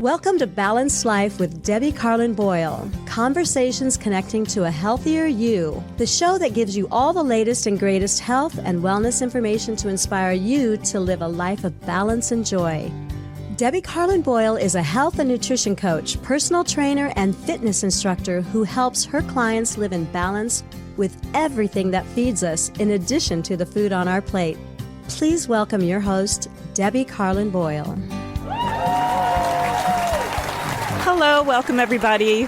Welcome to Balanced Life with Debbie Carlin Boyle. Conversations connecting to a healthier you. The show that gives you all the latest and greatest health and wellness information to inspire you to live a life of balance and joy. Debbie Carlin Boyle is a health and nutrition coach, personal trainer, and fitness instructor who helps her clients live in balance with everything that feeds us, in addition to the food on our plate. Please welcome your host, Debbie Carlin Boyle. Hello, welcome everybody.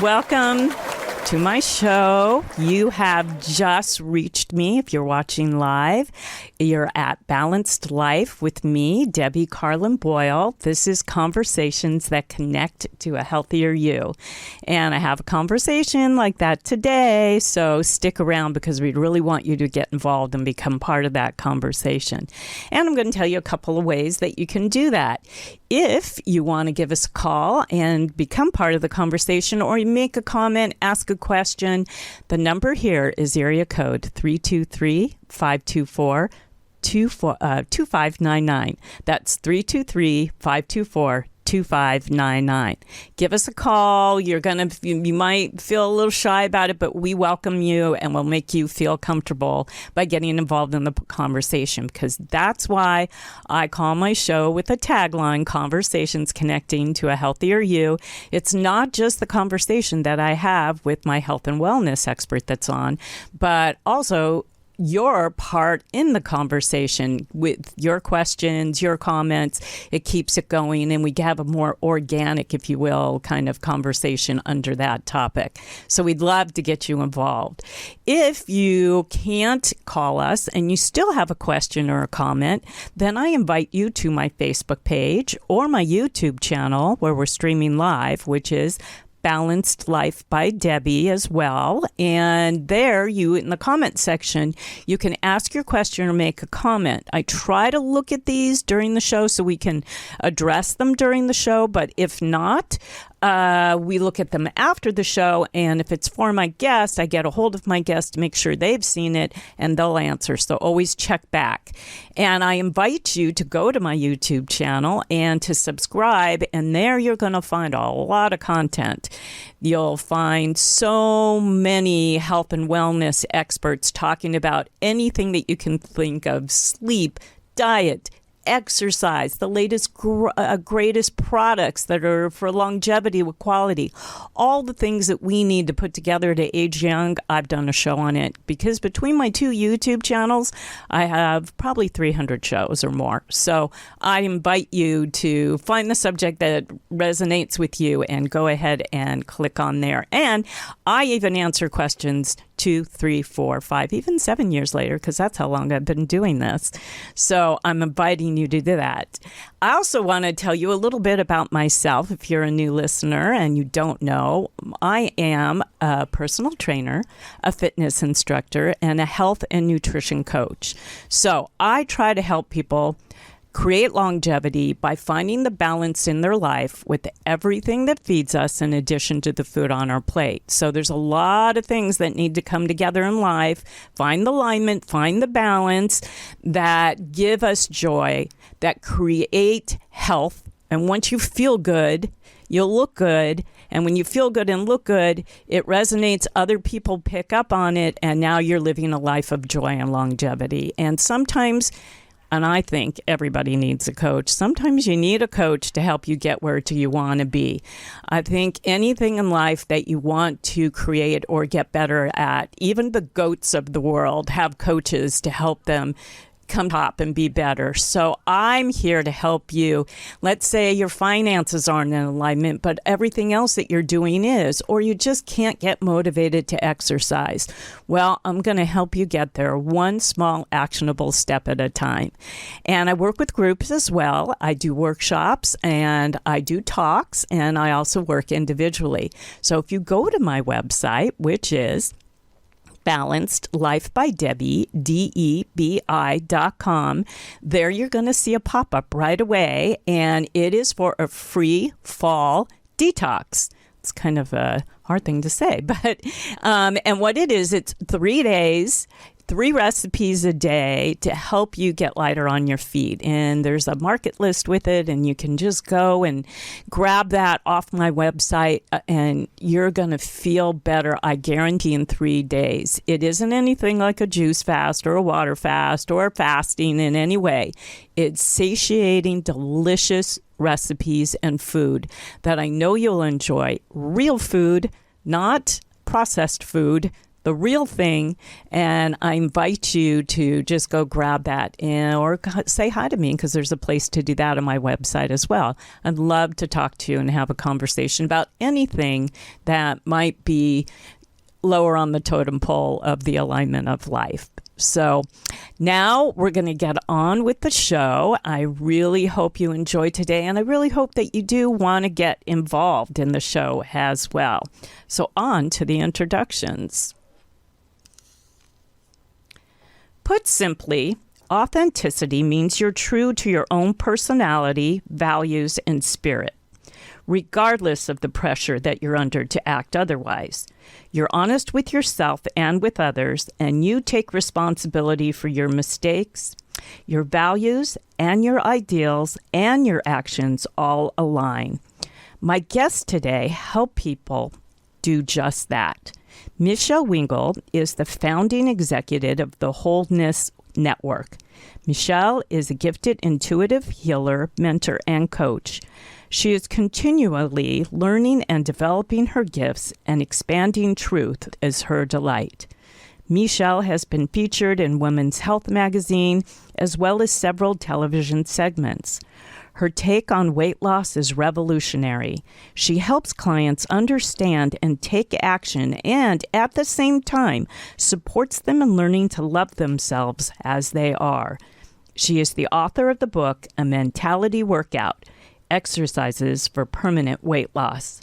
Welcome to my show. You have just reached me. If you're watching live, you're at Balanced Life with me, Debbie Carlin Boyle. This is Conversations that Connect to a Healthier You. And I have a conversation like that today, so stick around because we really want you to get involved and become part of that conversation. And I'm going to tell you a couple of ways that you can do that. If you want to give us a call and become part of the conversation, or you make a comment, ask a question, the number here is area code 323-524-2599. That's 323-524-2599. Give us a call. You might feel a little shy about it, but we welcome you and we'll make you feel comfortable by getting involved in the conversation, because that's why I call my show with a tagline, Conversations Connecting to a Healthier You. It's not just the conversation that I have with my health and wellness expert that's on, but also your part in the conversation with your questions, your comments. It keeps it going, and we have a more organic, if you will, kind of conversation under that topic. So we'd love to get you involved. If you can't call us and you still have a question or a comment, then I invite you to my Facebook page or my YouTube channel where we're streaming live, which is Balanced Life by Debbie as well. And there, you in the comment section, you can ask your question or make a comment. I try to look at these during the show so we can address them during the show, but if not, we look at them after the show, and if it's for my guest, I get a hold of my guest to make sure they've seen it, and they'll answer. So always check back. And I invite you to go to my YouTube channel and to subscribe, and there you're going to find a lot of content. You'll find so many health and wellness experts talking about anything that you can think of: sleep, diet, exercise, the latest greatest products that are for longevity with quality, all the things that we need to put together to age young. I've done a show on it, because between my two YouTube channels, I have probably 300 shows or more. So I invite you to find the subject that resonates with you and go ahead and click on there. And I even answer questions 2, 3, 4, 5, even 7 years later, because that's how long I've been doing this. So I'm inviting you to do that. I also want to tell you a little bit about myself. If you're a new listener and you don't know, I am a personal trainer, a fitness instructor, and a health and nutrition coach. So I try to help people create longevity by finding the balance in their life with everything that feeds us, in addition to the food on our plate. So there's a lot of things that need to come together in life. Find the alignment, find the balance that give us joy, that create health. And once you feel good, you'll look good. And when you feel good and look good, it resonates. Other people pick up on it. And now you're living a life of joy and longevity. And sometimes, and I think everybody needs a coach, sometimes you need a coach to help you get where you want to be. I think anything in life that you want to create or get better at, even the goats of the world have coaches to help them come top and be better. So I'm here to help you. Let's say your finances aren't in alignment, but everything else that you're doing is, or you just can't get motivated to exercise. Well, I'm going to help you get there one small actionable step at a time. And I work with groups as well. I do workshops and I do talks, and I also work individually. So if you go to my website, which is Balanced Life by Debbie, DEBI.com. There you're going to see a pop-up right away, and it is for a free fall detox. It's kind of a hard thing to say, but and what it is, it's 3 days. 3 recipes a day to help you get lighter on your feet. And there's a market list with it, and you can just go and grab that off my website, and you're going to feel better, I guarantee, in 3 days. It isn't anything like a juice fast or a water fast or fasting in any way. It's satiating, delicious recipes and food that I know you'll enjoy. Real food, not processed food, the real thing. And I invite you to just go grab that or say hi to me, because there's a place to do that on my website as well. I'd love to talk to you and have a conversation about anything that might be lower on the totem pole of the alignment of life. So now we're going to get on with the show. I really hope you enjoy today, and I really hope that you do want to get involved in the show as well. So on to the introductions. Put simply, authenticity means you're true to your own personality, values, and spirit, regardless of the pressure that you're under to act otherwise. You're honest with yourself and with others, and you take responsibility for your mistakes. Your values and your ideals and your actions all align. My guests today help people do just that. Mechelle Wingle is the founding executive of the Wholeness Network. Mechelle is a gifted intuitive healer, mentor, and coach. She is continually learning and developing her gifts, and expanding truth is her delight. Mechelle has been featured in Women's Health magazine, as well as several television segments. Her take on weight loss is revolutionary. She helps clients understand and take action, and at the same time supports them in learning to love themselves as they are. She is the author of the book, A Mentality Workout: Exercises for Permanent Weight Loss.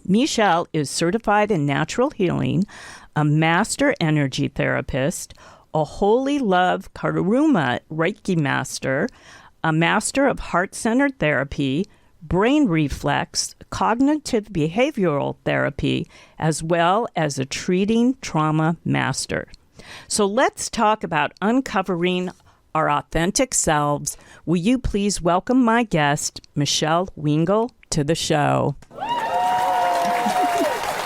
Mechelle is certified in natural healing, a master energy therapist, a Holy Love Karuma Reiki master, a master of heart-centered therapy, brain reflex, cognitive behavioral therapy, as well as a treating trauma master. So let's talk about uncovering our authentic selves. Will you please welcome my guest, Mechelle Wingle, to the show?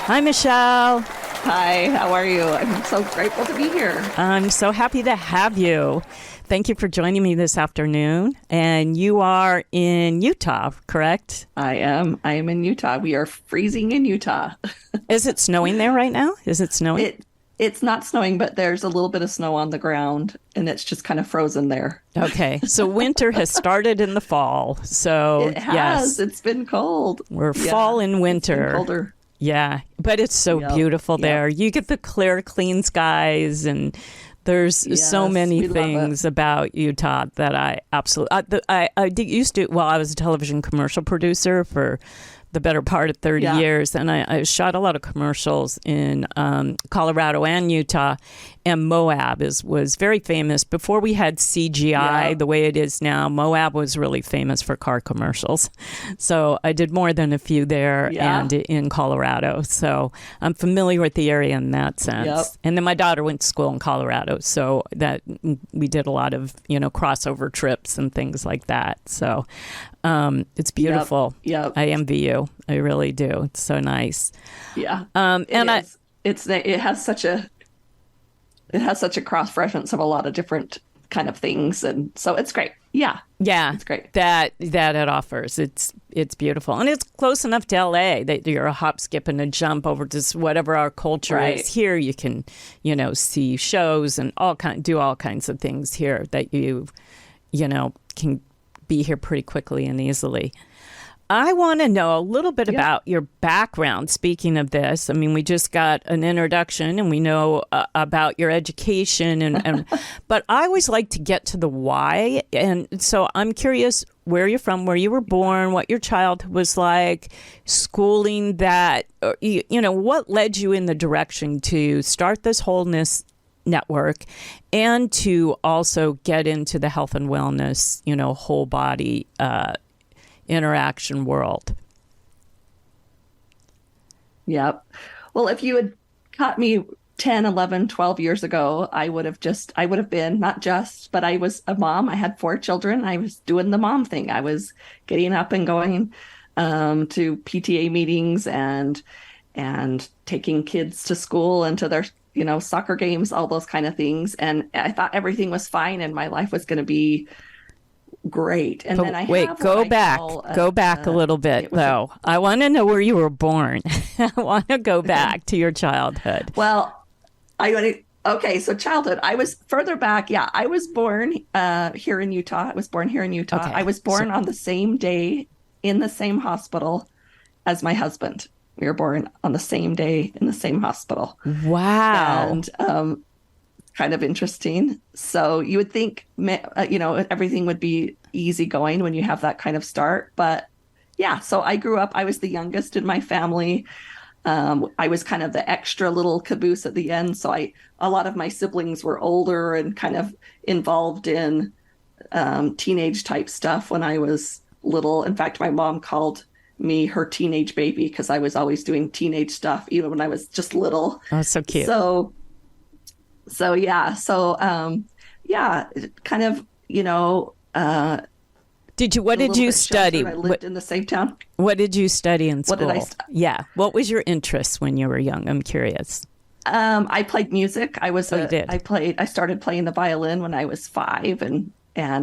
Hi, Mechelle. Hi, how are you? I'm so grateful to be here. I'm so happy to have you. Thank you for joining me this afternoon. And you are in Utah, correct? I am in Utah. We are freezing in Utah. Is it snowing there right now? Is it snowing? It's not snowing, but there's a little bit of snow on the ground, and it's just kind of frozen there. Okay. So winter has started in the fall. So it has. Yes, It's been cold. We're fall and winter. It's been colder. Yeah. But it's so beautiful there. You get the clear, clean skies, and there's so many things about Utah that I absolutely... I used to... Well, I was a television commercial producer for the better part of 30 years, and I shot a lot of commercials in Colorado and Utah, and Moab was very famous. Before we had CGI the way it is now, Moab was really famous for car commercials. So I did more than a few there and in Colorado. So I'm familiar with the area in that sense. Yep. And then my daughter went to school in Colorado, so that we did a lot of, crossover trips and things like that. So it's beautiful. Yep. I envy you. I really do. It's so nice. Yeah. It has such a cross reference of a lot of different kind of things, and so it's great. Yeah, it's great that it offers. It's beautiful, and it's close enough to LA that you're a hop, skip, and a jump over to whatever our culture is here. You can, see shows and do all kinds of things here that you can be here pretty quickly and easily. I want to know a little bit about your background. Speaking of this, I mean, we just got an introduction, and we know about your education, and but I always like to get to the why. And so I'm curious where you're from, where you were born, what your childhood was like, schooling that, what led you in the direction to start this Wholeness Network, and to also get into the health and wellness, whole body interaction world. Yep. Well, if you had caught me 10, 11, 12 years ago, I would have been not just, but I was a mom. I had 4 children. I was doing the mom thing. I was getting up and going to PTA meetings and taking kids to school and to their, soccer games, all those kind of things. And I thought everything was fine and my life was going to be great. And then go back a little bit though. I want to know where you were born. I want to go back to your childhood. Well, so childhood, I was further back. Yeah, I was born here in Utah. I was born here in Utah. Okay. I was born on the same day in the same hospital as my husband. We were born on the same day in the same hospital. Wow. And kind of interesting. So you would think, everything would be easy going when you have that kind of start. But yeah, so I grew up, I was the youngest in my family. I was kind of the extra little caboose at the end. So a lot of my siblings were older and kind of involved in teenage type stuff when I was little. In fact, my mom called me her teenage baby because I was always doing teenage stuff, even when I was just little. Oh, so cute. So yeah. So, kind of, what did you study? I lived in the same town. What did you study in school? What did I Yeah. What was your interest when you were young? I'm curious. I played music. You did. I started playing the violin when I was 5 and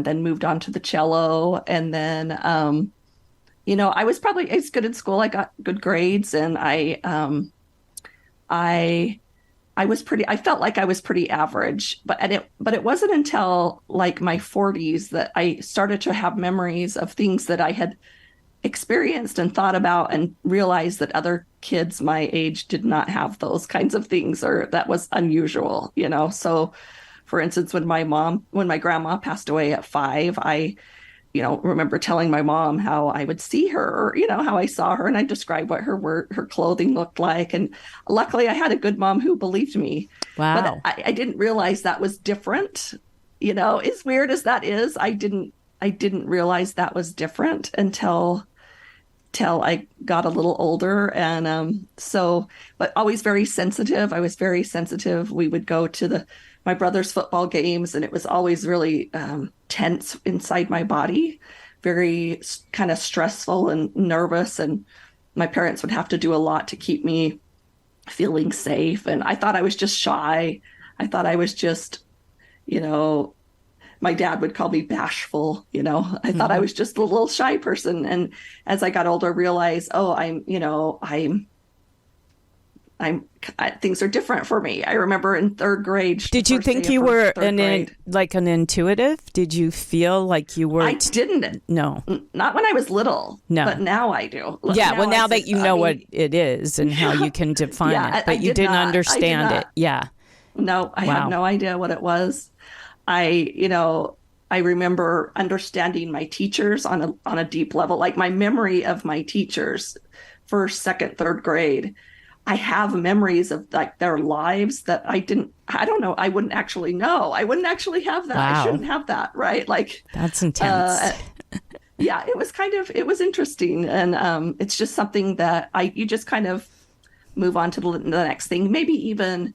then moved on to the cello. And then, I was good in school. I got good grades and I felt like I was pretty average, but it wasn't until like my 40s that I started to have memories of things that I had experienced and thought about and realized that other kids my age did not have those kinds of things, or that was unusual, So for instance, when my grandma passed away at 5, I remember telling my mom how I would see her, or, how I saw her, and I described what her clothing looked like. And luckily I had a good mom who believed me. Wow. But I didn't realize that was different. As weird as that is, I didn't realize that was different until I got a little older. And but always very sensitive. I was very sensitive. We would go to my brother's football games, and it was always really tense inside my body, very kind of stressful and nervous. And my parents would have to do a lot to keep me feeling safe. And I thought I was just shy. I thought I was just, my dad would call me bashful. I thought I was just a little shy person. And as I got older, I realized, things are different for me. I remember in 3rd grade. Did you think you were an intuitive? Did you feel like you were? I didn't. No. Not when I was little. No. But now I do. Yeah. Now that you know what it is and how you can define it, but you didn't understand it. Yeah. No, I had no idea what it was. I remember understanding my teachers on a deep level, like my memory of my teachers, 1st, 2nd, 3rd grade. I have memories of like their lives that I wouldn't actually know. I wouldn't actually have that. Wow. I shouldn't have that. Right. Like that's intense. Yeah, it was interesting. And it's just something that you just kind of move on to the next thing. Maybe even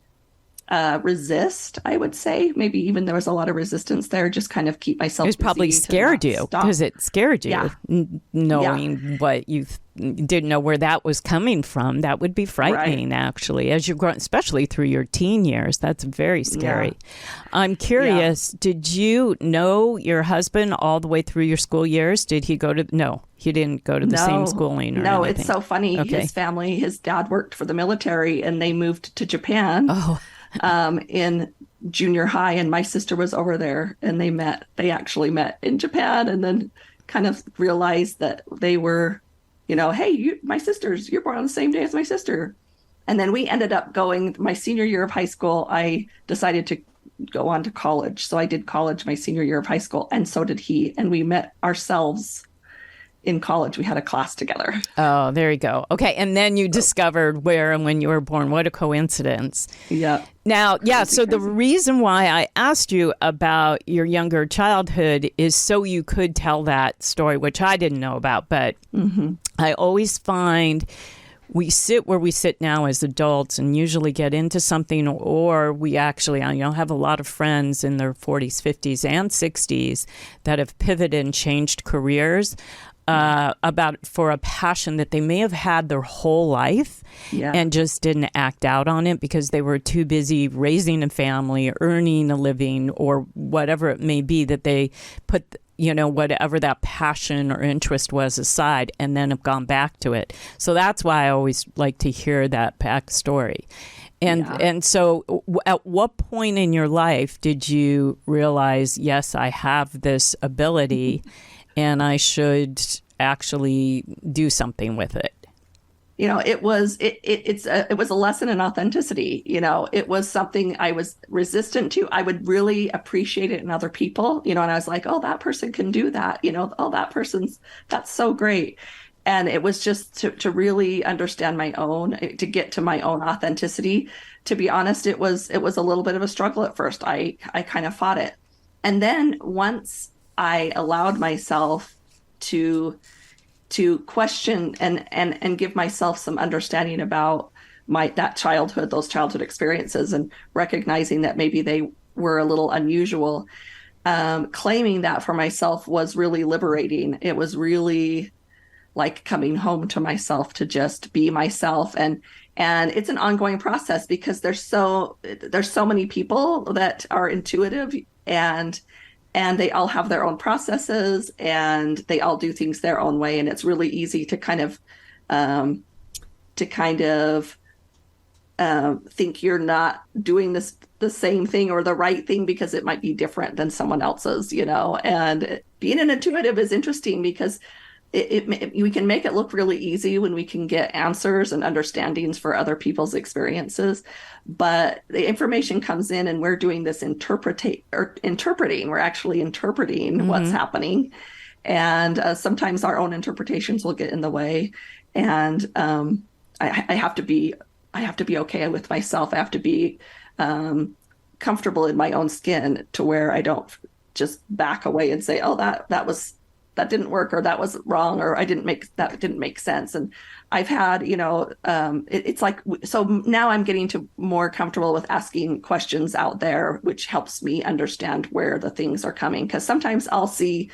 resist, I would say. Maybe even there was a lot of resistance there, just kind of keep myself busy. It probably scared you because it scared you, knowing what you didn't know where that was coming from. That would be frightening, actually, as you grow, especially through your teen years. That's very scary. Yeah. I'm curious, did you know your husband all the way through your school years? Did he go to, no, he didn't go to the same schooling or No, anything. It's so funny. Okay. His family, his dad worked for the military and they moved to Japan. In junior high, and my sister was over there, and they actually met in Japan, and then kind of realized that they were, hey, my sisters, you're born on the same day as my sister. And then we ended up going, my senior year of high school, I decided to go on to college. So I did college my senior year of high school, and so did he. And we met ourselves in college. We had a class together. Oh, there you go. Okay. And then you discovered where and when you were born. What a coincidence. Yeah. Now, so the reason why I asked you about your younger childhood is so you could tell that story, which I didn't know about. But I always find we sit where we sit now as adults and usually get into something, or we actually, have a lot of friends in their 40s, 50s, and 60s that have pivoted and changed careers for a passion that they may have had their whole life and just didn't act out on it because they were too busy raising a family, earning a living, or whatever it may be, that they put whatever that passion or interest was aside and then have gone back to it. So that's why I always like to hear that backstory. And so at what point in your life did you realize, yes, I have this ability and I should actually do something with it? It was a lesson in authenticity. It was something I was resistant to. I would really appreciate it in other people, and I was like, oh, that person can do that. Oh, that's so great. And it was just to really understand to get to my own authenticity. To be honest, it was a little bit of a struggle at first. I kind of fought it. And then once I allowed myself to question and give myself some understanding about those childhood experiences, and recognizing that maybe they were a little unusual, claiming that for myself was really liberating. It was really like coming home to myself, to just be myself. And it's an ongoing process because there's so many people that are intuitive, and they all have their own processes, and they all do things their own way. And it's really easy to kind of think you're not doing the same thing or the right thing because it might be different than someone else's, And being an intuitive is interesting because we can make it look really easy when we can get answers and understandings for other people's experiences, but the information comes in and we're doing this interpreting. We're actually interpreting what's happening, and sometimes our own interpretations will get in the way. And I have to be okay with myself. I have to be comfortable in my own skin, to where I don't just back away and say, oh, that didn't work, or that was wrong, or that didn't make sense. And I've had, it's like, so now I'm getting to more comfortable with asking questions out there, which helps me understand where the things are coming. Because sometimes I'll see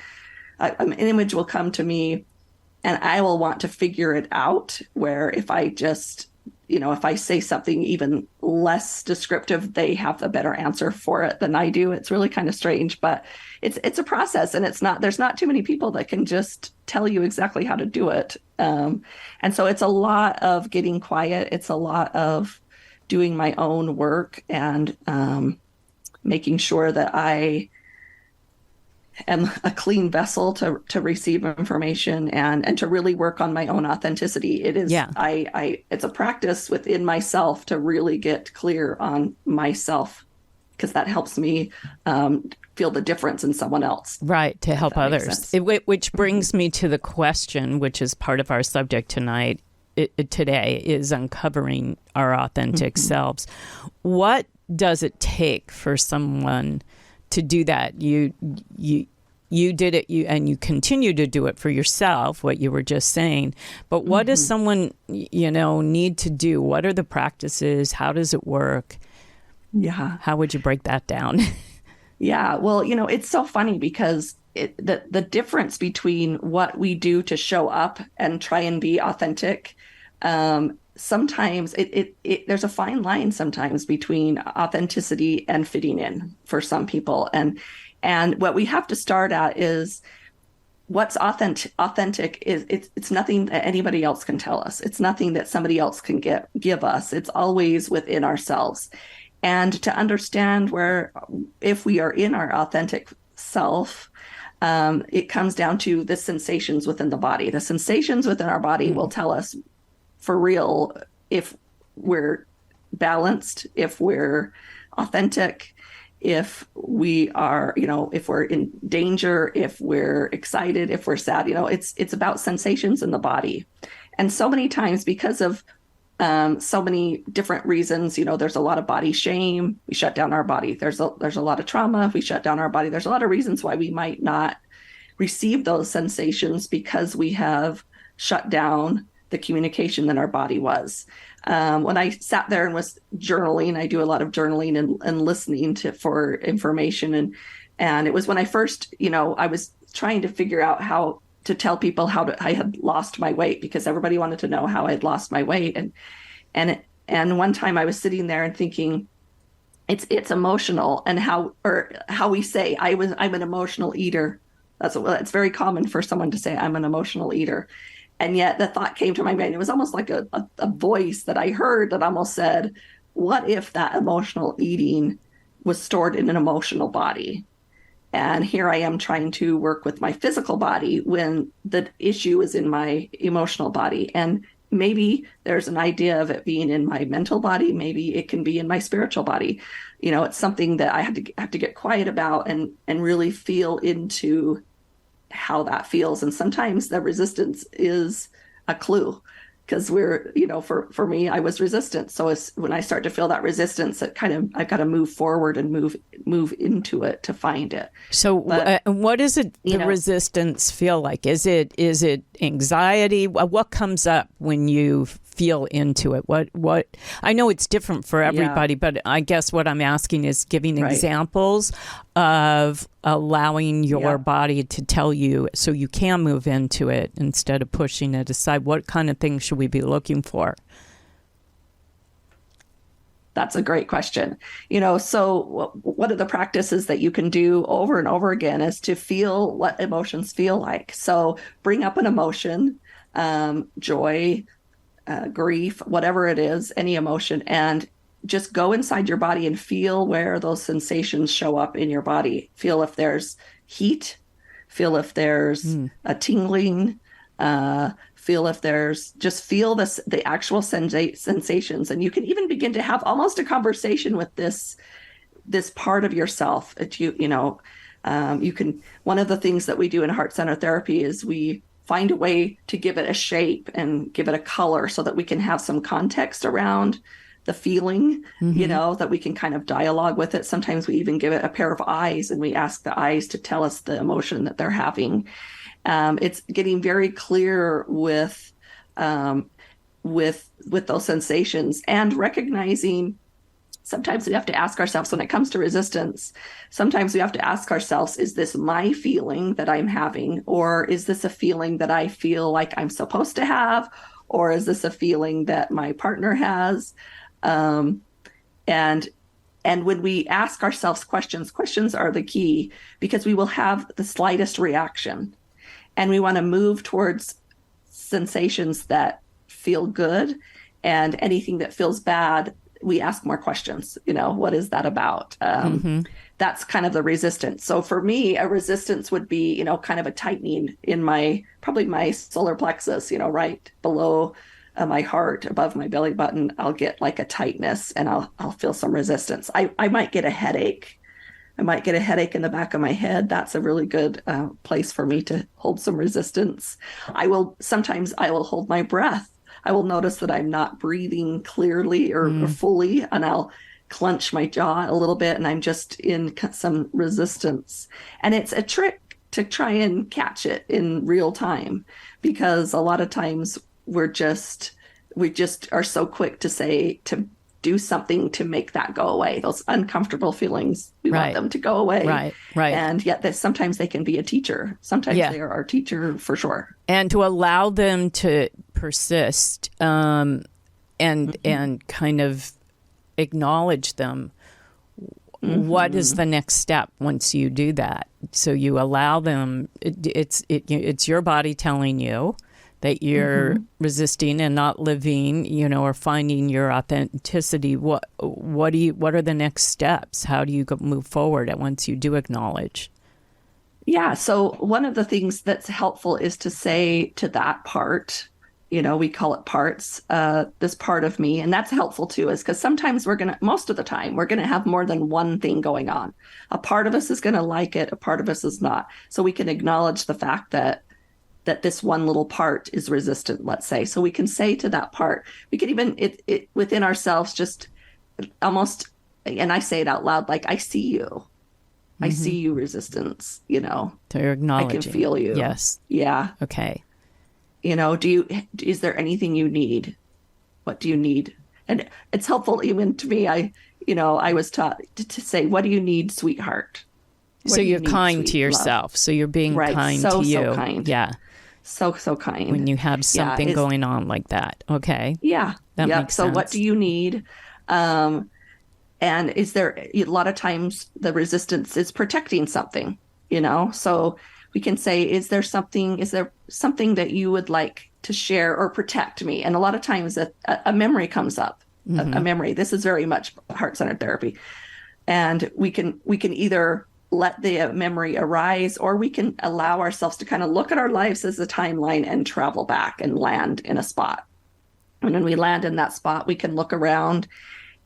an image will come to me and I will want to figure it out, where if I just, if I say something even less descriptive, they have a better answer for it than I do. It's really kind of strange, but it's a process, and there's not too many people that can just tell you exactly how to do it. And so it's a lot of getting quiet. It's a lot of doing my own work, and making sure that I am a clean vessel to receive information, and to really work on my own authenticity. It is, it's a practice within myself to really get clear on myself, because that helps me feel the difference in someone else. Right, to help others. Which brings me to the question, which is part of our subject tonight, today, is uncovering our authentic selves. What does it take for someone to do that? You did it, and you continue to do it for yourself, what you were just saying. But what does someone, need to do? What are the practices? How does it work? Yeah. How would you break that down? Yeah. Well, it's so funny because the difference between what we do to show up and try and be authentic, sometimes there's a fine line sometimes between authenticity and fitting in for some people. And what we have to start at is what's authentic is it's nothing that anybody else can tell us. It's nothing that somebody else can give us. It's always within ourselves. And to understand where, if we are in our authentic self, it comes down to the sensations within the body. The sensations within our body will tell us for real if we're balanced, if we're authentic, if we are, if we're in danger, if we're excited, if we're sad. It's about sensations in the body. And so many times, because of so many different reasons, there's a lot of body shame. We shut down our body. There's a lot of trauma. We shut down our body. There's a lot of reasons why we might not receive those sensations, because we have shut down the communication that our body was. When I sat there and was journaling, I do a lot of journaling and listening for information. And it was when I first, I was trying to figure out how to tell people I had lost my weight, because everybody wanted to know how I'd lost my weight. And one time I was sitting there and thinking, it's emotional, and how we say I'm an emotional eater. It's very common for someone to say I'm an emotional eater. And yet the thought came to my mind. It was almost like a voice that I heard that almost said, what if that emotional eating was stored in an emotional body? And here I am trying to work with my physical body when the issue is in my emotional body. And maybe there's an idea of it being in my mental body. Maybe it can be in my spiritual body. It's something that I have to get quiet about and really feel into how that feels. And sometimes the resistance is a clue, because for me, I was resistant. So when I start to feel that resistance, I've got to move forward and move into it to find it. So what does the resistance feel like? Is it anxiety? What comes up when you feel into it? What I know it's different for everybody, but I guess what I'm asking is giving examples of allowing your body to tell you so you can move into it instead of pushing it aside. What kind of things should we be looking for? That's a great question. So one of the practices that you can do over and over again is to feel what emotions feel like. So bring up an emotion, joy, grief, whatever it is, any emotion, and just go inside your body and feel where those sensations show up in your body. Feel if there's heat, feel if there's a tingling, feel if there's feel the actual sensations. And you can even begin to have almost a conversation with this part of yourself. You can, one of the things that we do in heart center therapy is we find a way to give it a shape and give it a color so that we can have some context around the feeling, that we can kind of dialogue with it. Sometimes we even give it a pair of eyes and we ask the eyes to tell us the emotion that they're having. It's getting very clear with those sensations, and recognizing sometimes we have to ask ourselves, when it comes to resistance, sometimes we have to ask ourselves, is this my feeling that I'm having? Or is this a feeling that I feel like I'm supposed to have? Or is this a feeling that my partner has? And when we ask ourselves questions are the key, because we will have the slightest reaction. And we want to move towards sensations that feel good, and anything that feels bad, we ask more questions. What is that about? That's kind of the resistance. So for me, a resistance would be, kind of a tightening in probably my solar plexus, right below my heart, above my belly button. I'll get like a tightness, and I'll feel some resistance. I might get a headache. I might get a headache in the back of my head. That's a really good place for me to hold some resistance. Sometimes I will hold my breath. I will notice that I'm not breathing clearly or fully, and I'll clench my jaw a little bit, and I'm just in some resistance. And it's a trick to try and catch it in real time, because a lot of times we just are so quick to do something to make that go away. Those uncomfortable feelings, we want them to go away. Right. And yet sometimes they can be a teacher. Sometimes they are our teacher for sure. And to allow them to persist and kind of acknowledge them. What is the next step once you do that? So you allow them, it's your body telling you that you're resisting and not living, or finding your authenticity. What are the next steps? How do you move forward once you do acknowledge? Yeah. So one of the things that's helpful is to say to that part, we call it parts, this part of me. And that's helpful too, is because sometimes most of the time, we're going to have more than one thing going on. A part of us is going to like it. A part of us is not. So we can acknowledge the fact that this one little part is resistant, let's say. So we can say to that part, we can even it within ourselves, just almost, and I say it out loud, like, I see you. I see you, resistance, So you're acknowledging. I can feel you. Yes. Yeah. Okay. Is there anything you need? What do you need? And it's helpful even to me. I was taught to say, what do you need, sweetheart? What So do you you're need, kind to sweet yourself. love? So you're being Right. kind So to you. so kind. Yeah. So kind. When you have something it's- going on like that. Okay. Yeah. That Yep. makes So sense. what do you need? And is there a lot of times the resistance is protecting something. So we can say, is there something that you would like to share or protect me? And a lot of times a memory comes up, a memory. This is very much heart-centered therapy. And we can either let the memory arise, or we can allow ourselves to kind of look at our lives as a timeline and travel back and land in a spot. And when we land in that spot, we can look around,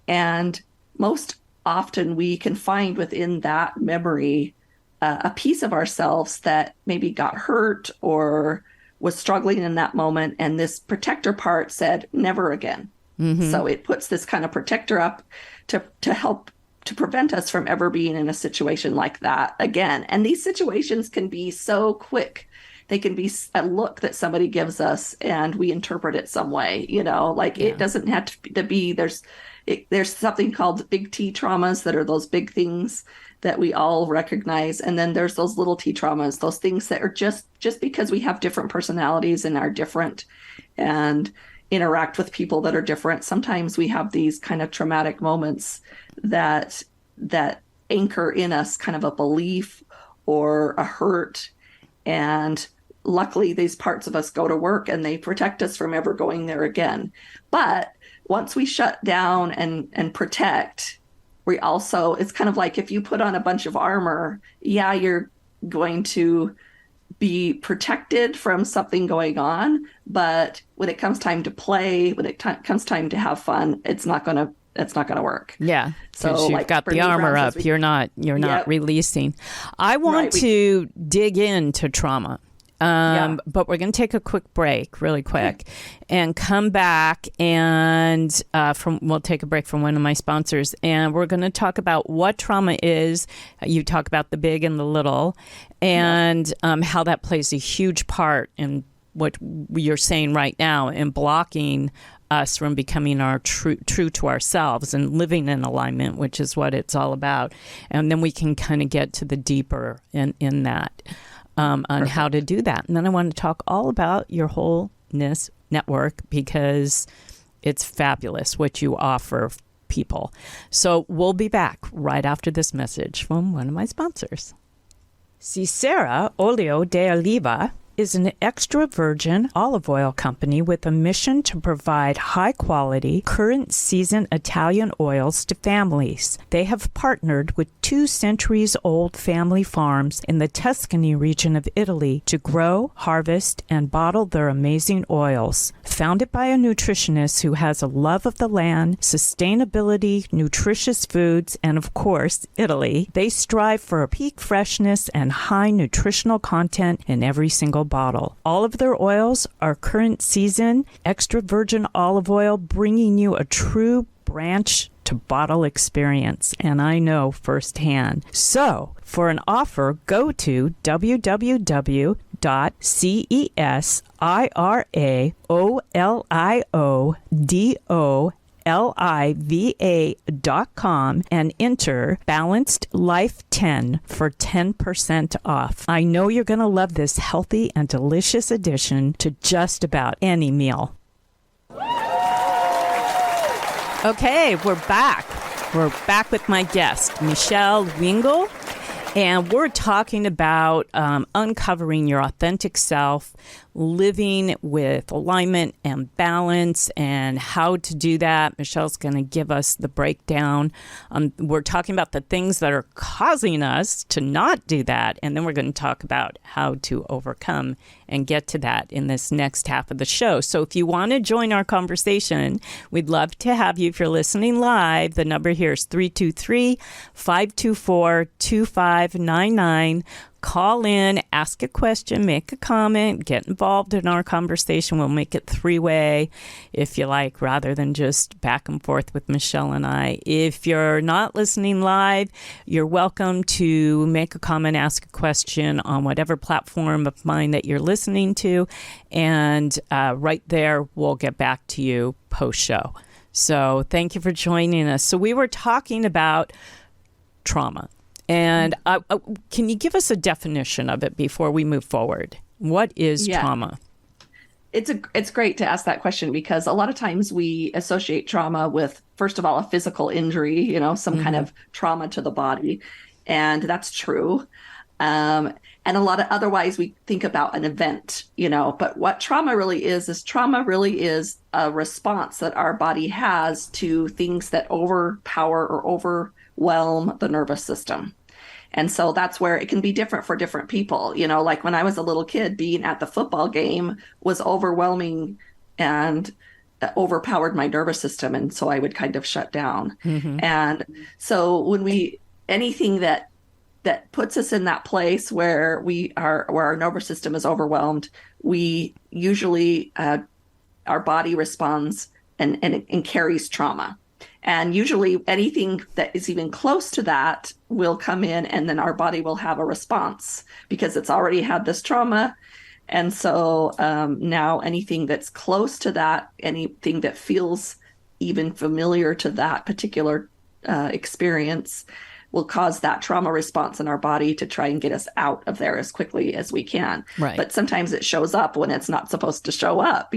and most often we can find within that memory a piece of ourselves that maybe got hurt or was struggling in that moment. And this protector part said, never again. So it puts this kind of protector up to help to prevent us from ever being in a situation like that again. And these situations can be so quick. They can be a look that somebody gives us and we interpret it some way, It doesn't have to be, there's something called big T traumas that are those big things that we all recognize. And then there's those little T traumas, those things that are just because we have different personalities and are different and interact with people that are different. Sometimes we have these kind of traumatic moments that anchor in us kind of a belief or a hurt. And luckily, these parts of us go to work and they protect us from ever going there again. But once we shut down and protect, it's kind of like if you put on a bunch of armor, you're going to be protected from something going on. But when it comes time to play, when it comes time to have fun, it's not going to work. Yeah. So you've like got the armor up. You're not Yep. releasing. I want to dig into trauma. But we're going to take a quick break, really quick, and come back and we'll take a break from one of my sponsors, and we're going to talk about what trauma is. You talk about the big and the little, and how that plays a huge part in what you're saying right now in blocking us from becoming our true to ourselves and living in alignment, which is what it's all about. And then we can kind of get to the deeper in that. On how to do that. And then I want to talk all about your Wholeness Network, because it's fabulous what you offer people. So we'll be back right after this message from one of my sponsors. Cicera Olio de Oliva is an extra virgin olive oil company with a mission to provide high-quality, current-season Italian oils to families. They have partnered with 2 centuries-old family farms in the Tuscany region of Italy to grow, harvest, and bottle their amazing oils. Founded by a nutritionist who has a love of the land, sustainability, nutritious foods, and of course, Italy, they strive for a peak freshness and high nutritional content in every single bottle. All of their oils are current season, extra virgin olive oil, bringing you a true branch to bottle experience, and I know firsthand. So, for an offer, go to www.cesiroliva.com and enter Balanced Life 10 for 10% off. I know you're going to love this healthy and delicious addition to just about any meal. Okay, we're back. We're back with my guest, Mechelle Wingle, and we're talking about uncovering your authentic self, living with alignment and balance, and how to do that. Michelle's going to give us the breakdown. We're talking about the things that are causing us to not do that, and then we're going to talk about how to overcome and get to that in this next half of the show. So if you want to join our conversation, we'd love to have you. If you're listening live, the number here is 323-524-2599. call in, ask a question, make a comment, get involved in our conversation. We'll make it three-way, if you like, rather than just back and forth with Mechelle and I. If you're not listening live, you're welcome to make a comment, ask a question on whatever platform of mine that you're listening to, and right there, we'll get back to you post-show. So thank you for joining us. So we were talking about trauma. And can you give us a definition of it before we move forward? What is trauma? It's great to ask that question, because a lot of times we associate trauma with, first of all, a physical injury, some kind of trauma to the body. And that's true. And a lot of otherwise we think about an event, but what trauma really is trauma really is a response that our body has to things that overpower or overwhelm the nervous system. And so that's where it can be different for different people. Like when I was a little kid, being at the football game was overwhelming and overpowered my nervous system. And so I would kind of shut down. And so when anything that puts us in that place where where our nervous system is overwhelmed, we usually, our body responds and carries trauma. And usually anything that is even close to that will come in, and then our body will have a response because it's already had this trauma. And so now anything that's close to that, anything that feels even familiar to that particular experience will cause that trauma response in our body to try and get us out of there as quickly as we can. Right. But sometimes it shows up when it's not supposed to show up.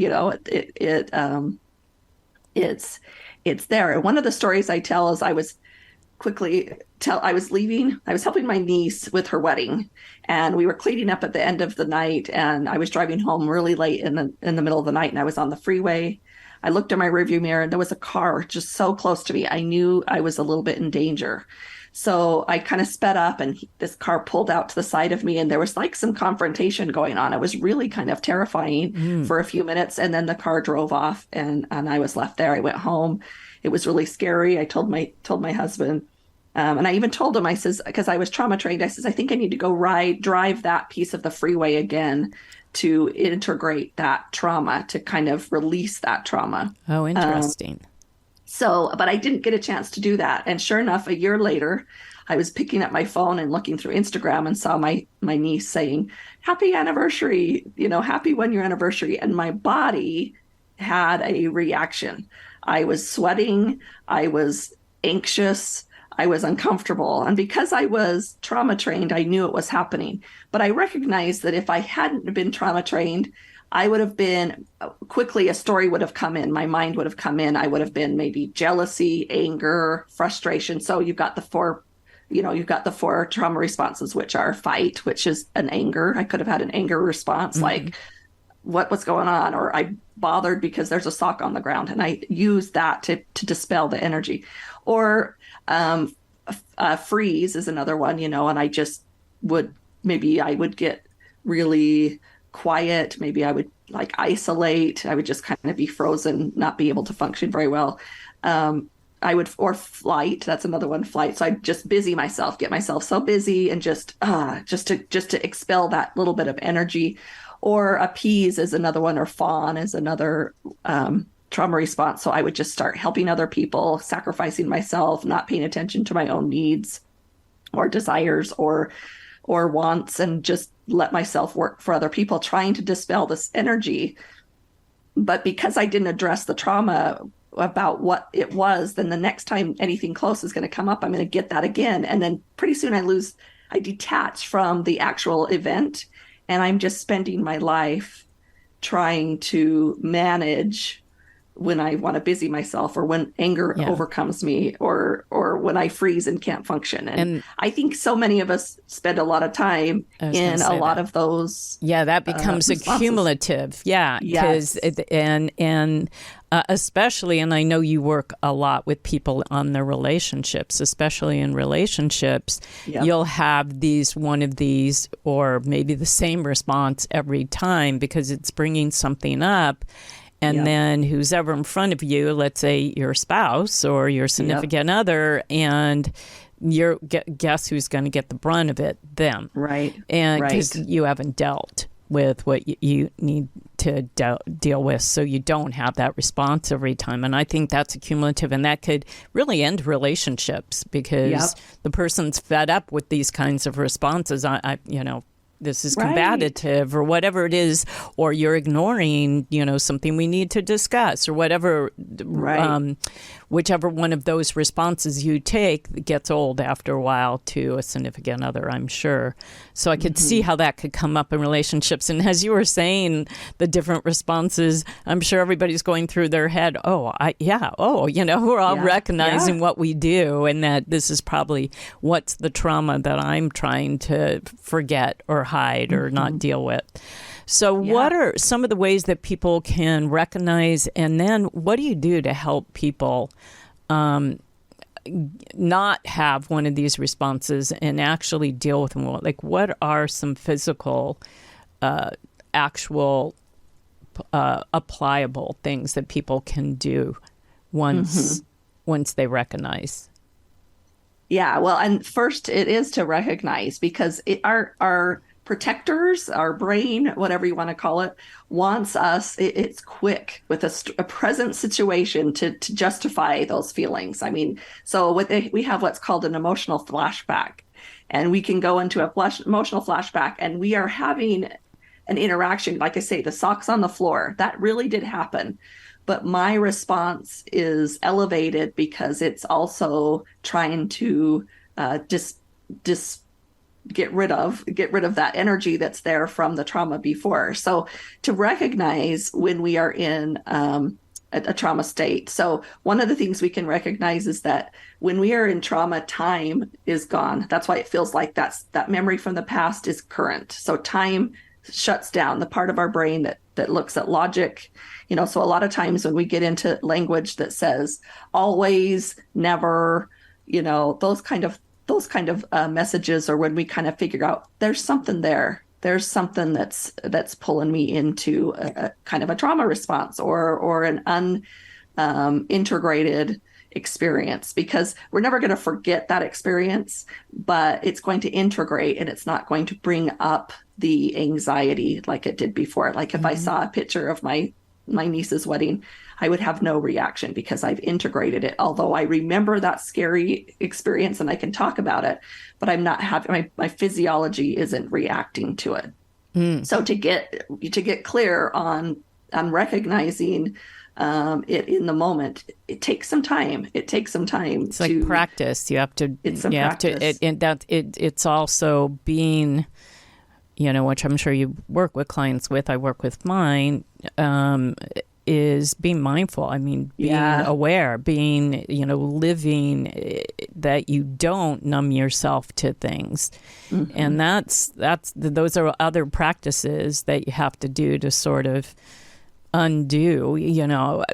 It's there. And one of the stories I tell is I was helping my niece with her wedding, and we were cleaning up at the end of the night, and I was driving home really late in the middle of the night, and I was on the freeway. I looked in my rearview mirror, and there was a car just so close to me. I knew I was a little bit in danger. So I kind of sped up, and this car pulled out to the side of me, and there was like some confrontation going on. It was really kind of terrifying for a few minutes. And then the car drove off, and I was left there. I went home. It was really scary. I told my husband, and I even told him, I says, because I was trauma trained, I says, I think I need to go drive that piece of the freeway again to integrate that trauma, to kind of release that trauma. Oh, interesting. But I didn't get a chance to do that. And sure enough, a year later, I was picking up my phone and looking through Instagram and saw my niece saying, happy anniversary, happy 1-year anniversary. And my body had a reaction. I was sweating. I was anxious. I was uncomfortable. And because I was trauma trained, I knew it was happening. But I recognized that if I hadn't been trauma trained, I would have been quickly, a story would have come in. My mind would have come in. I would have been maybe jealousy, anger, frustration. So you've got the four trauma responses, which are fight, which is an anger. I could have had an anger response, like what's going on? Or I bothered because there's a sock on the ground, and I used that to dispel the energy. Or freeze is another one, and I just I would get really quiet. Maybe I would isolate. I would just kind of be frozen, not be able to function very well. Or flight. That's another one, flight. So I just busy myself, get myself so busy, and just to expel that little bit of energy. Or appease is another one, or fawn is another trauma response. So I would just start helping other people, sacrificing myself, not paying attention to my own needs or desires or wants, and just let myself work for other people, trying to dispel this energy. But because I didn't address the trauma about what it was, then the next time anything close is going to come up, I'm going to get that again. And then pretty soon I detach from the actual event, and I'm just spending my life trying to manage when I want to busy myself, or when anger overcomes me, or when I freeze and can't function. And I think so many of us spend a lot of time in a lot of those. Yeah, that becomes accumulative. Yeah, because especially, and I know you work a lot with people on their relationships, especially in relationships, you'll have one of these, or maybe the same response every time, because it's bringing something up. And then who's ever in front of you, let's say your spouse or your significant other, and guess who's going to get the brunt of it? Them. Right. And because you haven't dealt with what you need to deal with, so you don't have that response every time. And I think that's accumulative, and that could really end relationships because the person's fed up with these kinds of responses. This is combative or whatever it is, or you're ignoring, something we need to discuss or whatever. Whichever one of those responses you take gets old after a while to a significant other, I'm sure. So I could see how that could come up in relationships. And as you were saying, the different responses, I'm sure everybody's going through their head, we're all recognizing what we do and that this is probably what's the trauma that I'm trying to forget or hide or not deal with. So what are some of the ways that people can recognize, and then what do you do to help people not have one of these responses and actually deal with them? Like, what are some physical, actual, applicable things that people can do once they recognize? Yeah, well, and first it is to recognize, because our protectors, our brain, whatever you want to call it, wants us, it's quick with a present situation to justify those feelings. I mean, so we have what's called an emotional flashback, and we can go into emotional flashback and we are having an interaction. Like I say, the socks on the floor, that really did happen. But my response is elevated because it's also trying to just get rid of that energy that's there from the trauma before. So to recognize when we are in a trauma state. So one of the things we can recognize is that when we are in trauma, time is gone. That's why it feels like that memory from the past is current. So time shuts down the part of our brain that looks at logic. So a lot of times when we get into language that says always, never, those kind of messages, or when we kind of figure out there's something there, there's something that's pulling me into a kind of a trauma response or an integrated experience, because we're never going to forget that experience, but it's going to integrate and it's not going to bring up the anxiety like it did before. Like if I saw a picture of my niece's wedding, I would have no reaction because I've integrated it. Although I remember that scary experience and I can talk about it, but I'm not having my physiology isn't reacting to it. So to get clear on recognizing it in the moment, it takes some time. It's like practice. You have to. It's also being, which I'm sure you work with clients with. I work with mine. Is being mindful. I mean, being aware, being, living that you don't numb yourself to things. And those are other practices that you have to do to sort of undo.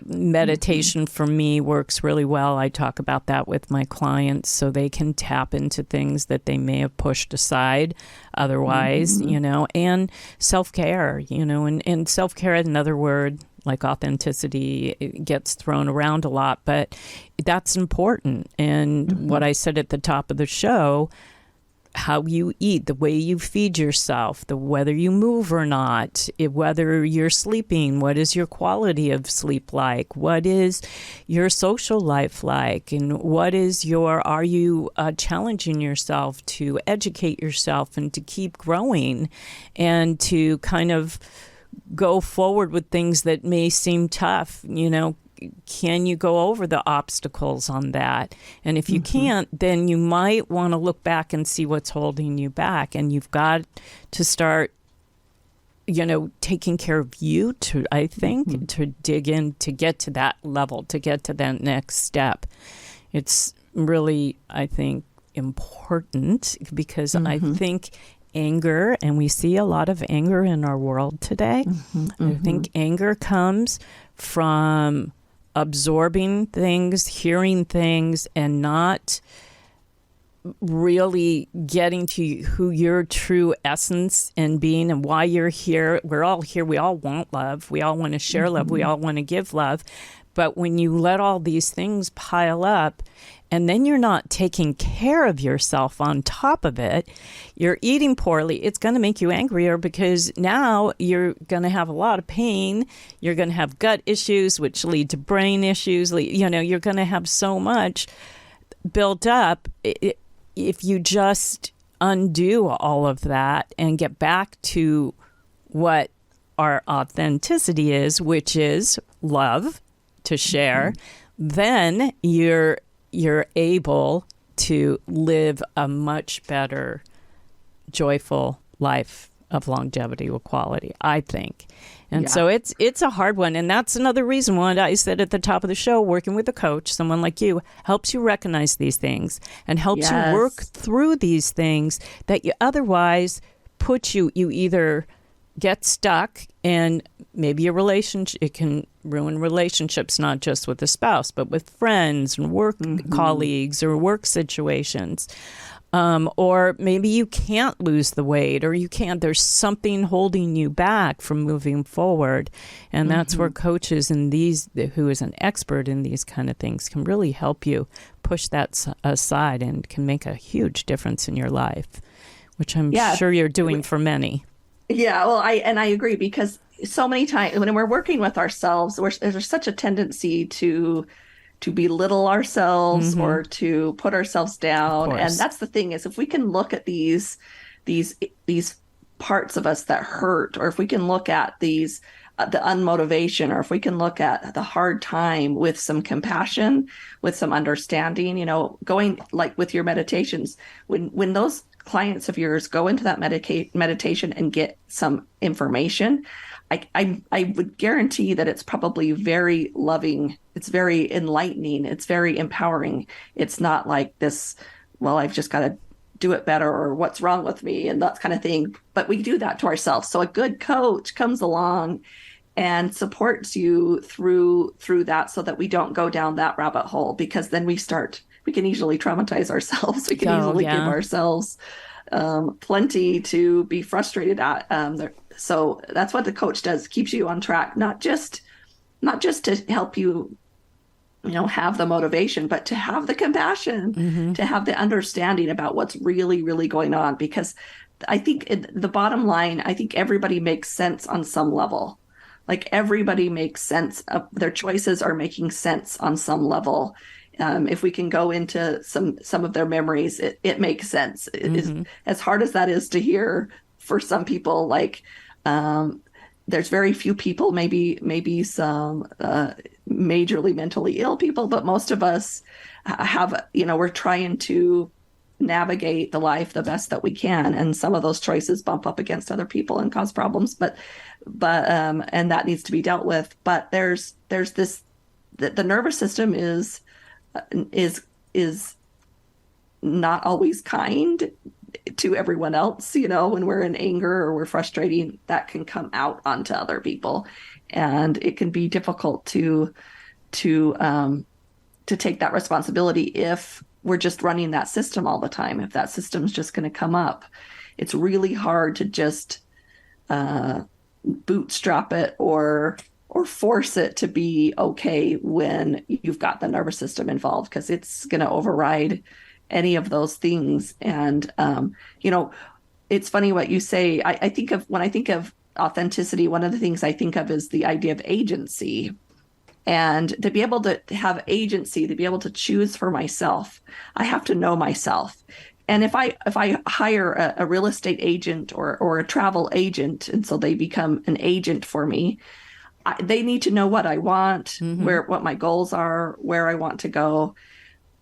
Meditation for me works really well. I talk about that with my clients so they can tap into things that they may have pushed aside otherwise, and self-care, and self-care, another word, like authenticity, it gets thrown around a lot, but that's important. And what I said at the top of the show, how you eat, the way you feed yourself, whether you move or not, whether you're sleeping, what is your quality of sleep like, what is your social life like, and are you challenging yourself to educate yourself and to keep growing and to kind of go forward with things that may seem tough. Can you go over the obstacles on that? And if you can't, then you might want to look back and see what's holding you back. And you've got to start, taking care of you to dig in, to get to that level, to get to that next step. It's really, I think, important because I think anger, and we see a lot of anger in our world today. I think anger comes from absorbing things, hearing things, and not really getting to who your true essence and being and why you're here. We're all here. We all want love. We all want to share love. We all want to give love. But when you let all these things pile up and then you're not taking care of yourself on top of it, you're eating poorly, it's going to make you angrier because now you're going to have a lot of pain. You're going to have gut issues, which lead to brain issues. You're going to have so much built up. If you just undo all of that and get back to what our authenticity is, which is love to share, then you're able to live a much better, joyful life of longevity with quality, I think. And so it's a hard one. And that's another reason why I said at the top of the show, working with a coach, someone like you, helps you recognize these things and helps you work through these things that you otherwise you either get stuck, and maybe a relationship, it can ruin relationships, not just with the spouse, but with friends and work colleagues or work situations. Or maybe you can't lose the weight, or there's something holding you back from moving forward. And that's where coaches who is an expert in these kind of things can really help you push that aside and can make a huge difference in your life, which I'm sure you're doing for many. Yeah, well, I agree, because so many times when we're working with ourselves, there's such a tendency to belittle ourselves or to put ourselves down. And that's the thing, is if we can look at these parts of us that hurt, or if we can look at the unmotivation, or if we can look at the hard time with some compassion, with some understanding, going like with your meditations, when those clients of yours go into that meditation and get some information, I would guarantee that it's probably very loving. It's very enlightening. It's very empowering. It's not like this, well, I've just got to do it better, or what's wrong with me, and that kind of thing. But we do that to ourselves. So a good coach comes along and supports you through that, so that we don't go down that rabbit hole, because then we can easily traumatize ourselves. We can easily give ourselves plenty to be frustrated at. So that's what the coach does, keeps you on track, not just to help you, have the motivation, but to have the compassion, to have the understanding about what's really, really going on. Because I think the bottom line, I think everybody makes sense on some level. Like everybody makes sense of their choices, are making sense on some level. If we can go into some of their memories, it makes sense. As hard as that is to hear for some people, like there's very few people, maybe some majorly mentally ill people, but most of us have, we're trying to navigate the life the best that we can, and some of those choices bump up against other people and cause problems, but and that needs to be dealt with. But there's this, the nervous system is not always kind to everyone else. When we're in anger or we're frustrating, that can come out onto other people, and it can be difficult to take that responsibility if we're just running that system all the time. If that system's just going to come up, it's really hard to just bootstrap it or force it to be okay when you've got the nervous system involved, because it's going to override any of those things. And, it's funny what you say. When I think of authenticity, one of the things I think of is the idea of agency. And to be able to have agency, to be able to choose for myself, I have to know myself. And if I hire a real estate agent or a travel agent, and so they become an agent for me, they need to know what I want, what my goals are, where I want to go.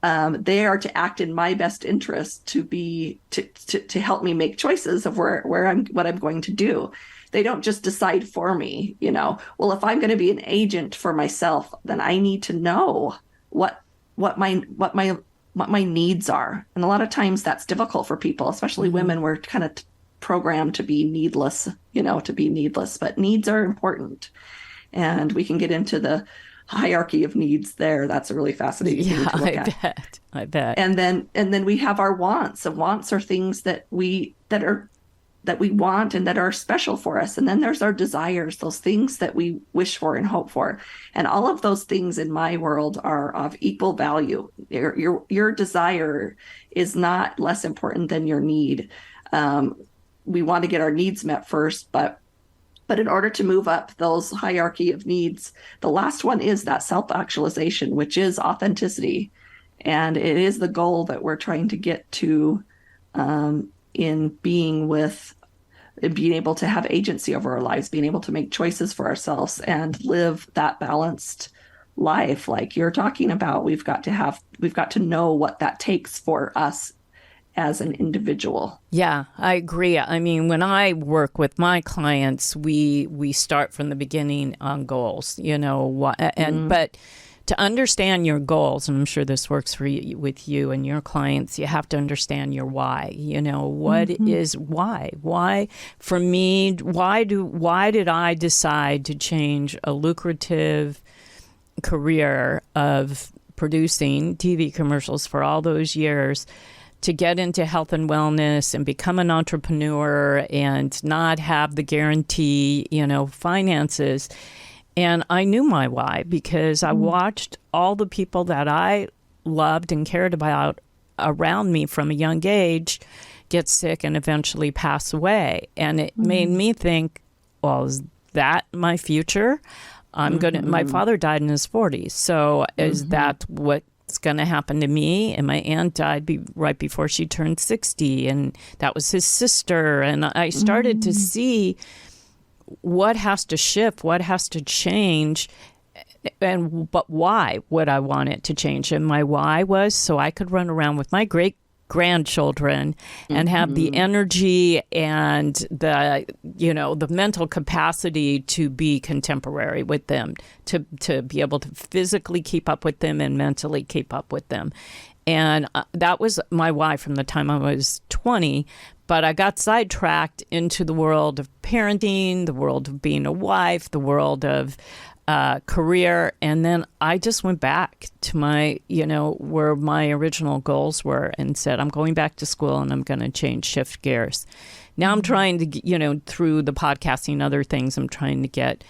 They are to act in my best interest to help me make choices of what I'm going to do. They don't just decide for me, Well, if I'm going to be an agent for myself, then I need to know what my needs are. And a lot of times that's difficult for people, especially women. We're kind of programmed to be needless, but needs are important. And we can get into the hierarchy of needs there. That's a really fascinating thing to look at. I bet. And then we have our wants. And wants are things that are we want and that are special for us. And then there's our desires, those things that we wish for and hope for. And all of those things in my world are of equal value. Your desire is not less important than your need. We want to get our needs met first, but in order to move up those hierarchy of needs, the last one is that self-actualization, which is authenticity. And it is the goal that we're trying to get to, in being able to have agency over our lives, being able to make choices for ourselves and live that balanced life like you're talking about. We've got to know what that takes for us as an individual. Yeah, I agree. I mean, when I work with my clients, we start from the beginning on goals, but to understand your goals, and I'm sure this works for you, with you and your clients, you have to understand your why. What is why? Why, for me, why did I decide to change a lucrative career of producing TV commercials for all those years to get into health and wellness and become an entrepreneur and not have the guarantee, finances? And I knew my why because I watched all the people that I loved and cared about around me from a young age get sick and eventually pass away. And it made me think, well, is that my future? My father died in his 40s. So is that what's going to happen to me? And my aunt died right before she turned 60. And that was his sister. And I started to see what has to shift, what has to change, but why would I want it to change? And my why was so I could run around with my great grandchildren and have the energy and the mental capacity to be contemporary with them, to be able to physically keep up with them and mentally keep up with them. And that was my why from the time I was 20. But I got sidetracked into the world of parenting, the world of being a wife, the world of career. And then I just went back to where my original goals were and said, I'm going back to school and I'm going to shift gears. Now I'm trying to, through the podcasting and other things, I'm trying to get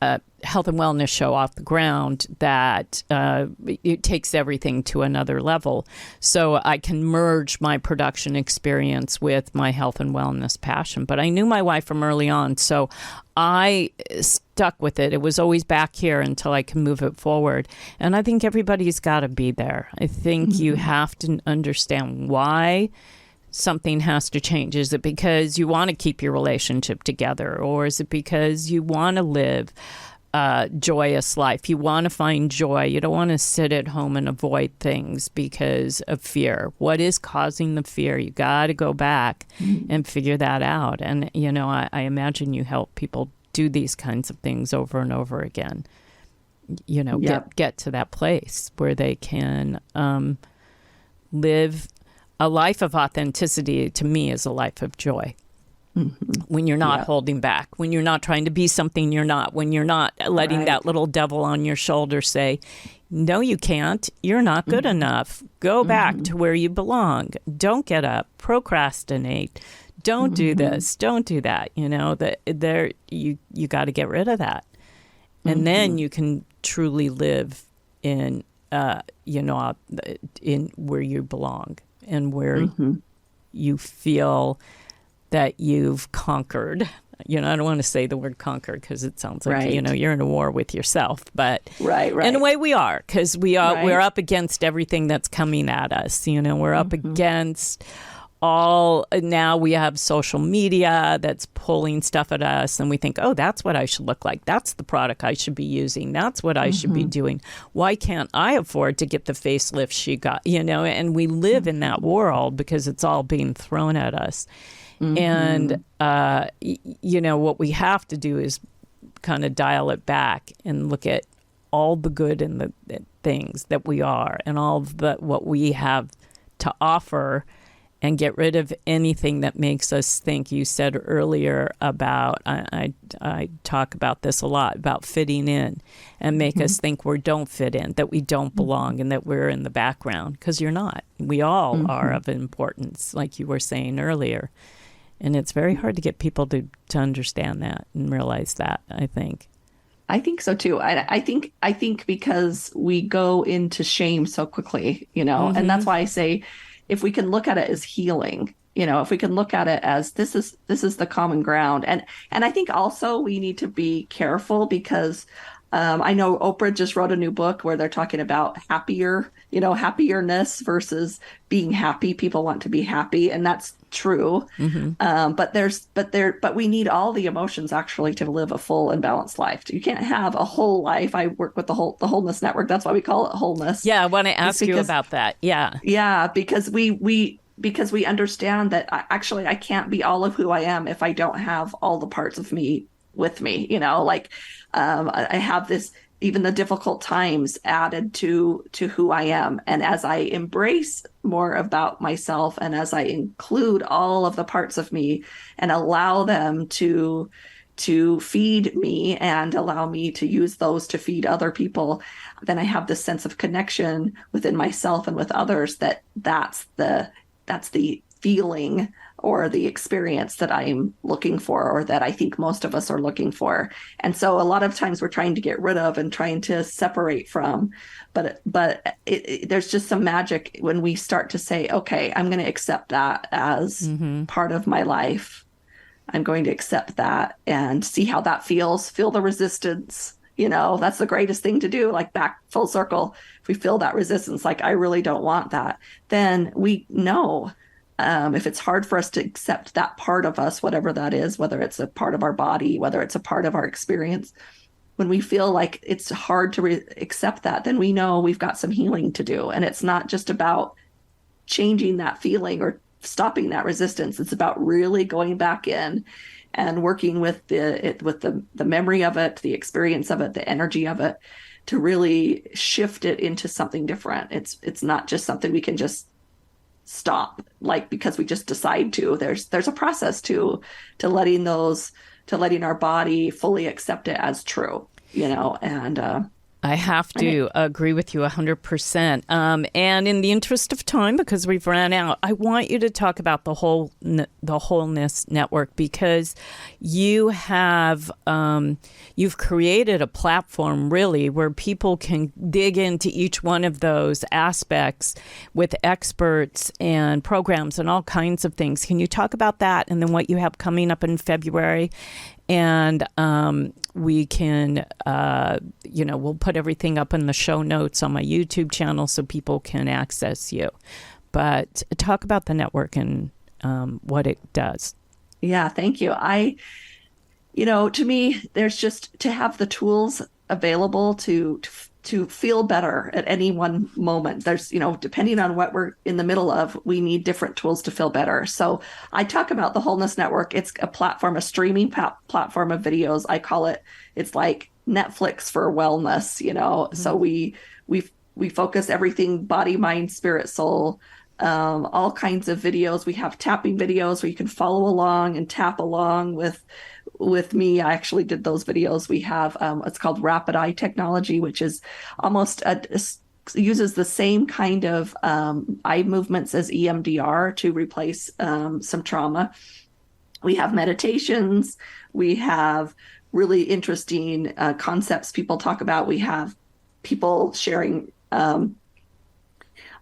a health and wellness show off the ground that it takes everything to another level. So I can merge my production experience with my health and wellness passion. But I knew my why from early on, so I stuck with it. It was always back here until I can move it forward. And I think everybody's got to be there. I think you have to understand why something has to change. Is it because you want to keep your relationship together, or is it because you want to live a joyous life? You want to find joy. You don't want to sit at home and avoid things because of fear. What is causing the fear? You got to go back and figure that out. And, I imagine you help people do these kinds of things over and over again. Get to that place where they can live a life of authenticity. To me, is a life of joy. When you're not holding back, when you're not trying to be something you're not, when you're not letting that little devil on your shoulder say, no, you can't, you're not good enough, go back to where you belong, don't get up, procrastinate, don't do this, don't do that. You got to get rid of that. And then you can truly live in where you belong and where you feel that you've conquered. I don't want to say the word conquer because it sounds like, you're in a war with yourself. But in a way we are, because we're up against everything that's coming at us. We're up against now we have social media that's pulling stuff at us, and we think, oh, that's what I should look like. That's the product I should be using. That's what I should be doing. Why can't I afford to get the facelift she got? And we live in that world because it's all being thrown at us. And, what we have to do is kind of dial it back and look at all the good and the things that we are and all of what we have to offer, and get rid of anything that makes us think. You said earlier about, I talk about this a lot, about fitting in, and make us think we don't fit in, that we don't belong, and that we're in the background, because you're not. We all are of importance, like you were saying earlier. And it's very hard to get people to understand that and realize that, I think. I think so too. I think because we go into shame so quickly, and that's why I say, if we can look at it as healing, if we can look at it as this is the common ground, and I think also we need to be careful because I know Oprah just wrote a new book where they're talking about happiness versus being happy. People want to be happy, and that's true. But we need all the emotions actually to live a full and balanced life. You can't have a whole life. I work with the Wholeness Network. That's why we call it wholeness. Yeah, I want to ask you about that. Yeah, because we understand that I can't be all of who I am if I don't have all the parts of me with me. I have this, even the difficult times added to who I am. And as I embrace more about myself and as I include all of the parts of me and allow them to feed me and allow me to use those to feed other people, then I have this sense of connection within myself and with others that's the feeling or the experience that I'm looking for, or that I think most of us are looking for. And so a lot of times we're trying to get rid of and trying to separate from, but there's just some magic when we start to say, okay, I'm going to accept that as part of my life. I'm going to accept that and see how that feels, feel the resistance. That's the greatest thing to do, like back full circle. If we feel that resistance, like I really don't want that, then we know. If it's hard for us to accept that part of us, whatever that is, whether it's a part of our body, whether it's a part of our experience, when we feel like it's hard to accept that, then we know we've got some healing to do. And it's not just about changing that feeling or stopping that resistance. It's about really going back in and working with the memory of it, the experience of it, the energy of it, to really shift it into something different. It's not just something we can just stop, like, because we just decide to. There's a process to letting our body fully accept it as true, and I have to agree with you 100%. And in the interest of time, because we've ran out, I want you to talk about the Wholeness Network, because you have you've created a platform really where people can dig into each one of those aspects with experts and programs and all kinds of things. Can you talk about that, and then what you have coming up in February? And we can, we'll put everything up in the show notes on my YouTube channel so people can access you. But talk about the network and what it does. Yeah, thank you. To me, there's just to have the tools available to feel better at any one moment. There's, depending on what we're in the middle of, we need different tools to feel better. So I talk about the Wholeness Network. It's a platform, a streaming platform of videos. I call it, it's like Netflix for wellness, So we focus everything body, mind, spirit, soul, all kinds of videos. We have tapping videos where you can follow along and tap along with me. I actually did those videos. We have it's called rapid eye technology, which is almost uses the same kind of eye movements as EMDR to replace some trauma. We have meditations. We have really interesting concepts people talk about. We have people sharing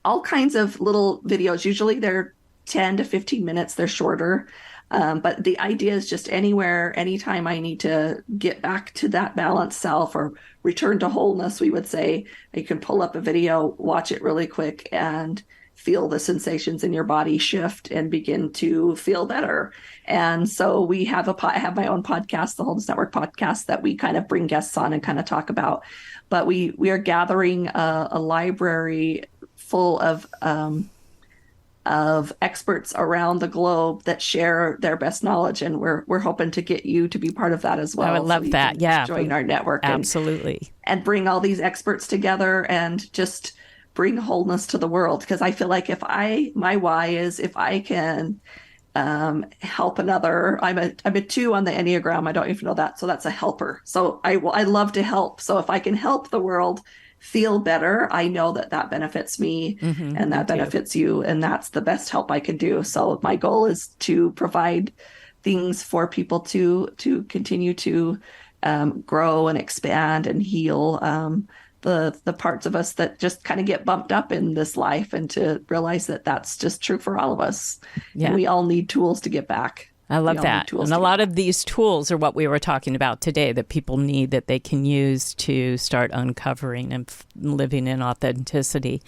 all kinds of little videos. Usually they're 10 to 15 minutes. They're shorter. But the idea is just anywhere, anytime I need to get back to that balanced self or return to wholeness, we would say you can pull up a video, watch it really quick, and feel the sensations in your body shift and begin to feel better. And so I have my own podcast, the Wholeness Network podcast, that we kind of bring guests on and kind of talk about. But we are gathering a library full of experts around the globe that share their best knowledge, and we're hoping to get you to be part of that as well. I would love that. Yeah, join our network. Absolutely, and bring all these experts together and just bring wholeness to the world. Because I feel like my why is if I can help another. I'm a 2 on the Enneagram. I don't even know that, so that's a helper. So I love to help. So if I can help the world feel better, I know that that benefits me and that benefits you. And that's the best help I can do. So my goal is to provide things for people to continue to grow and expand and heal the parts of us that just kind of get bumped up in this life, and to realize that that's just true for all of us. Yeah. And we all need tools to get back. I love that. And a lot of these tools are what we were talking about today that people need, that they can use to start uncovering and living in authenticity.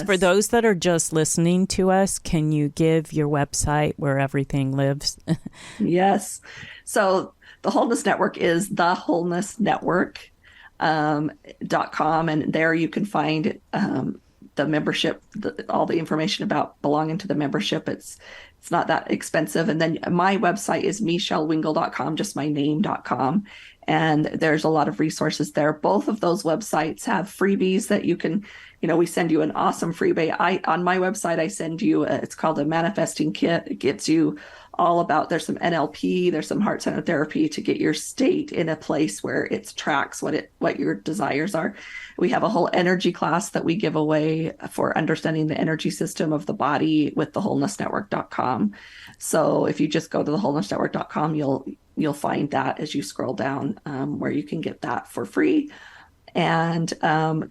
For those that are just listening to us, can you give your website where everything lives? Yes. So the Wholeness Network is the Wholeness Network. .com, and there you can find the membership, all the information about belonging to the membership. It's not that expensive. And then my website is mechellewingle.com, just my name.com. And there's a lot of resources there. Both of those websites have freebies that you can, we send you an awesome freebie. On my website, I send you, it's called a manifesting kit. It gets you all about, there's some NLP, there's some heart center therapy to get your state in a place where it tracks what your desires are. We have a whole energy class that we give away for understanding the energy system of the body with the wholenessnetwork.com. So if you just go to the wholenessnetwork.com, you'll find that as you scroll down, where you can get that for free. And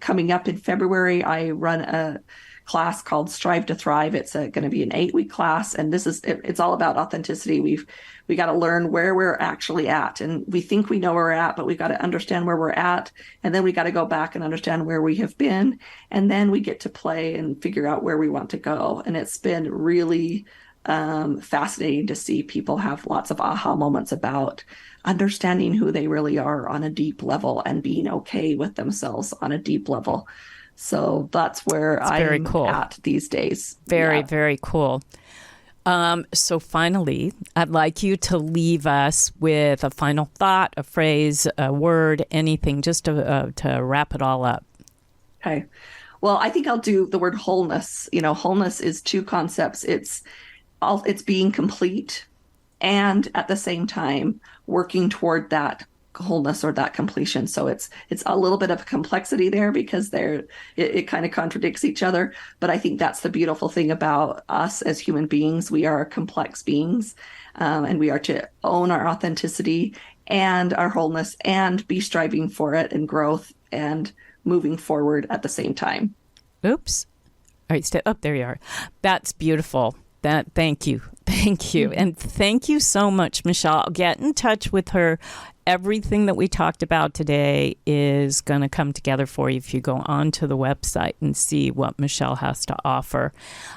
coming up in February, I run a class called Strive to Thrive. It's going to be an 8-week class, and it's all about authenticity. We got to learn where we're actually at, and we think we know where we're at, but we got to understand where we're at, and then we got to go back and understand where we have been, and then we get to play and figure out where we want to go. And it's been really fascinating to see people have lots of aha moments about understanding who they really are on a deep level and being okay with themselves on a deep level. So that's where I'm at these days. Very cool. So finally, I'd like you to leave us with a final thought, a phrase, a word, anything, just to wrap it all up. Okay. Well, I think I'll do the word wholeness. Wholeness is two concepts. It's being complete, and at the same time working toward that wholeness or that completion. So it's a little bit of complexity there, because it kind of contradicts each other. But I think that's the beautiful thing about us as human beings. We are complex beings, and we are to own our authenticity and our wholeness and be striving for it and growth and moving forward at the same time. Oops. All right, stay up. There you are. That's beautiful. Thank you. Mm-hmm. And thank you so much, Mechelle. Get in touch with her. Everything that we talked about today is going to come together for you if you go onto the website and see what Mechelle has to offer.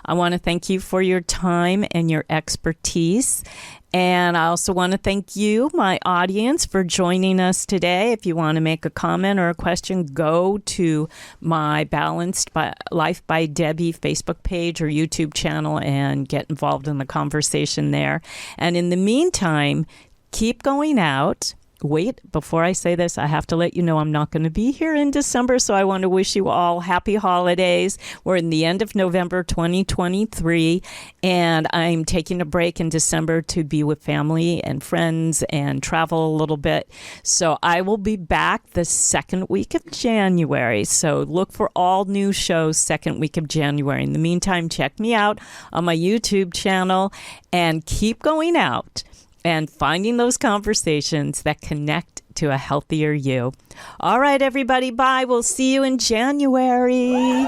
I want to thank you for your time and your expertise. And I also want to thank you, my audience, for joining us today. If you want to make a comment or a question, go to my Balanced Life by Debbie Facebook page or YouTube channel and get involved in the conversation there. And in the meantime, keep going out. Wait, before I say this, I have to let you know I'm not going to be here in December, so I want to wish you all happy holidays. We're in the end of November 2023, and I'm taking a break in December to be with family and friends and travel a little bit. So I will be back the second week of January. So look for all new shows second week of January. In the meantime, check me out on my YouTube channel and keep going out and finding those conversations that connect to a healthier you. All right, everybody, bye. We'll see you in January.